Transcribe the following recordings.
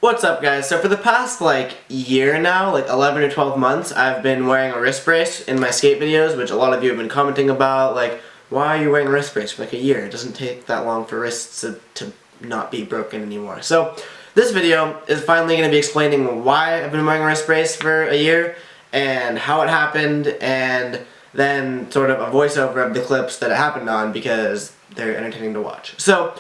What's up, guys? So for the past year now, 11 or 12 months, I've been wearing a wrist brace in my skate videos, which a lot of you have been commenting about, like, why are you wearing a wrist brace for a year? It doesn't take that long for wrists to not be broken anymore. So this video is finally going to be explaining why I've been wearing a wrist brace for a year and how it happened, and then sort of a voiceover of the clips that it happened on because they're entertaining to watch. So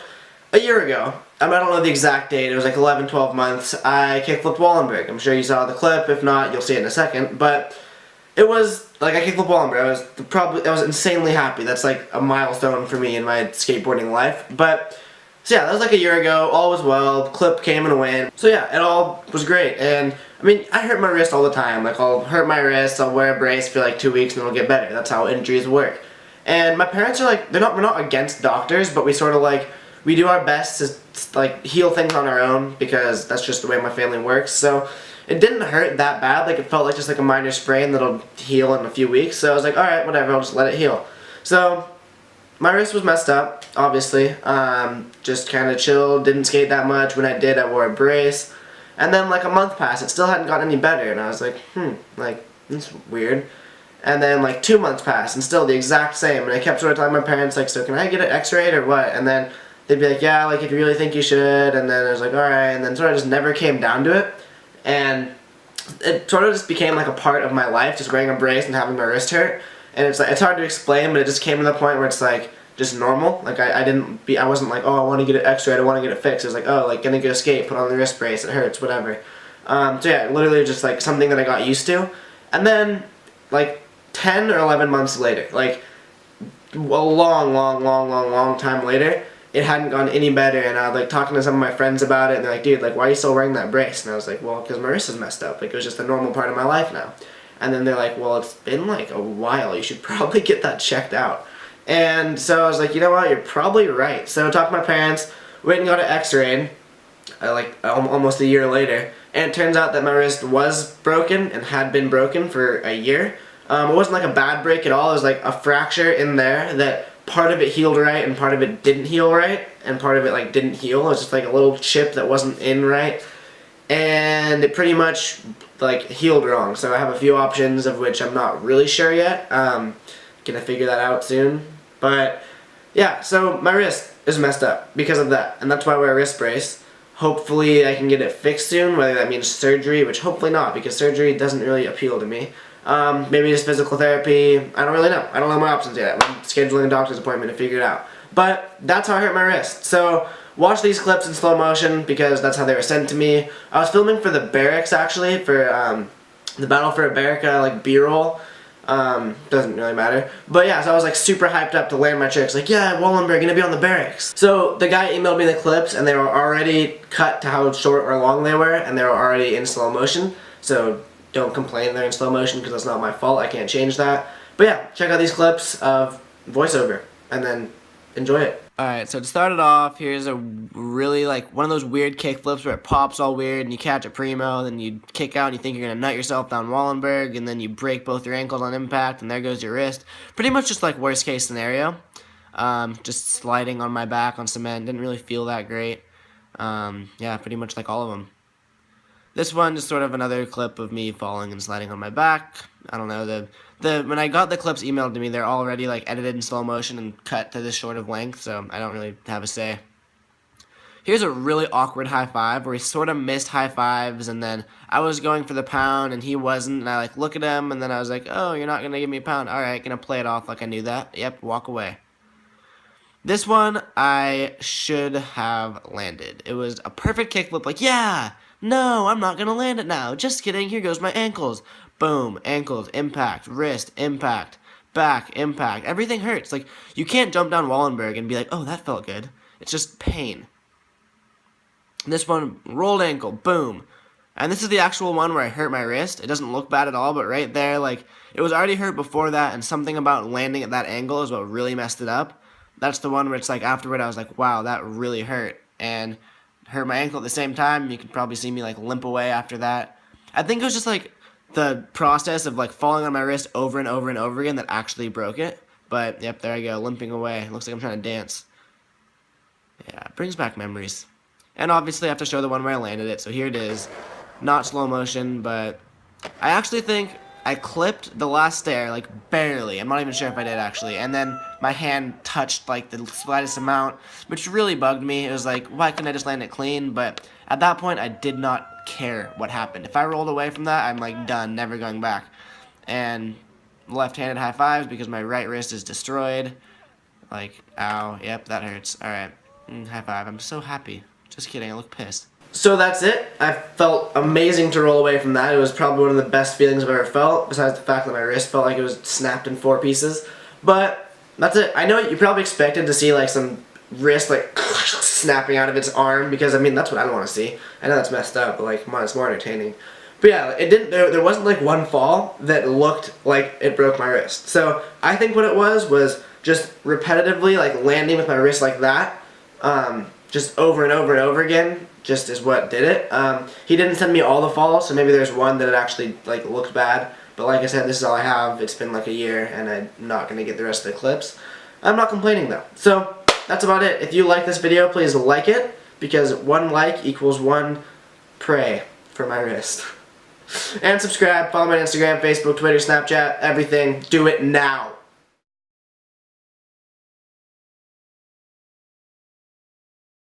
a year ago, I don't know the exact date, it was 11, 12 months, I kickflipped Wallenberg. I'm sure you saw the clip. If not, you'll see it in a second. But it was, I kickflipped Wallenberg. I was insanely happy. That's a milestone for me in my skateboarding life. But, so yeah, that was a year ago. All was well. The clip came and went. So yeah, it all was great. And, I hurt my wrist all the time. I'll hurt my wrist, I'll wear a brace for 2 weeks and it'll get better. That's how injuries work. And my parents are we're not against doctors, but we sort of we do our best to heal things on our own because that's just the way my family works. So it didn't hurt that bad. It felt like just a minor sprain that'll heal in a few weeks. So I was like, alright, whatever, I'll just let it heal. So my wrist was messed up, obviously. Just kind of chilled, didn't skate that much. When I did, I wore a brace. And then a month passed, it still hadn't gotten any better. And I was like, that's weird. And then 2 months passed and still the exact same. And I kept sort of telling my parents, so can I get it x-rayed or what? And then they'd be like, yeah, if you really think you should, and then I was like, alright, and then sort of just never came down to it, and it sort of just became a part of my life, just wearing a brace and having my wrist hurt, and it's hard to explain, but it just came to the point where it's just normal. I wasn't oh, I want to get it x-rayed, I want to get it fixed. It was oh, gonna go skate, put on the wrist brace, it hurts, whatever. So yeah, literally just something that I got used to, and then 10 or 11 months later, a long time later, it hadn't gone any better, and I was talking to some of my friends about it, and they're like, dude, why are you still wearing that brace? And I was like, well, because my wrist is messed up. It was just a normal part of my life now. And then they're like, well, it's been a while. You should probably get that checked out. And so I was like, you know what, you're probably right. So I talked to my parents, went and got it x-rayed, almost a year later, and it turns out that my wrist was broken and had been broken for a year. It wasn't a bad break at all. It was a fracture in there that part of it healed right and part of it didn't heal right, and part of it didn't heal. It was just a little chip that wasn't in right, and it pretty much healed wrong. So I have a few options of which I'm not really sure yet. Gonna figure that out soon. But yeah, so my wrist is messed up because of that, and that's why I wear a wrist brace. Hopefully I can get it fixed soon, whether that means surgery, which hopefully not, because surgery doesn't really appeal to me. Maybe just physical therapy. I don't really know. I don't know my options yet. I'm scheduling a doctor's appointment to figure it out. But that's how I hurt my wrist. So watch these clips in slow motion because that's how they were sent to me. I was filming for the barracks actually, for the Battle for America B-roll. Doesn't really matter. But yeah, so I was super hyped up to land my tricks. Yeah, Wallenberg, gonna be on the barracks. So the guy emailed me the clips and they were already cut to how short or long they were, and they were already in slow motion. So don't complain they're in slow motion because that's not my fault. I can't change that. But yeah, check out these clips of voiceover and then enjoy it. Alright, so to start it off, here's a really one of those weird kick flips where it pops all weird and you catch a primo, then you kick out and you think you're gonna nut yourself down Wallenberg, and then you break both your ankles on impact and there goes your wrist. Pretty much just worst case scenario. Just sliding on my back on cement, didn't really feel that great. Yeah, pretty much all of them. This one is sort of another clip of me falling and sliding on my back. I don't know, when I got the clips emailed to me, they're already edited in slow motion and cut to this short of length, so I don't really have a say. Here's a really awkward high five where he sort of missed high fives, and then I was going for the pound and he wasn't, and I look at him and then I was like, oh, you're not gonna give me a pound? Alright, gonna play it off like I knew that. Yep, walk away. This one I should have landed. It was a perfect kickflip, yeah! No, I'm not gonna land it now. Just kidding, here goes my ankles. Boom, ankles, impact, wrist, impact, back, impact. Everything hurts. You can't jump down Wallenberg and be like, oh, that felt good. It's just pain. This one, rolled ankle, boom. And this is the actual one where I hurt my wrist. It doesn't look bad at all, but right there, it was already hurt before that, and something about landing at that angle is what really messed it up. That's the one where it's afterward I was like, wow, that really hurt. And hurt my ankle at the same time. You could probably see me limp away after that. I think it was just the process of falling on my wrist over and over and over again that actually broke it. But yep, there I go, limping away. Looks like I'm trying to dance. Yeah, it brings back memories. And obviously I have to show the one where I landed it, so here it is. Not slow motion, but I actually think I clipped the last stair, like, barely. I'm not even sure if I did, actually. And then my hand touched, like, the slightest amount, which really bugged me. It was like, why couldn't I just land it clean? But at that point, I did not care what happened. If I rolled away from that, I'm, like, done, never going back. And left-handed high fives because my right wrist is destroyed. Like, ow, yep, that hurts. Alright, high five. I'm so happy. Just kidding, I look pissed. So that's it. I felt amazing to roll away from that. It was probably one of the best feelings I've ever felt, besides the fact that my wrist felt like it was snapped in 4 pieces. But that's it. I know you probably expected to see like some wrist like snapping out of its arm, because I mean that's what I don't want to see. I know that's messed up, but like come on, it's more entertaining. But yeah, it didn't. There wasn't like one fall that looked like it broke my wrist. So I think what it was just repetitively like landing with my wrist like that, just over and over and over again, just is what did it. He didn't send me all the falls, so maybe there's one that it actually like looked bad. But like I said, this is all I have. It's been like a year, and I'm not gonna get the rest of the clips. I'm not complaining though. So that's about it. If you like this video, please like it, because 1 like equals 1 pray for my wrist. And subscribe. Follow me on Instagram, Facebook, Twitter, Snapchat, everything. Do it now.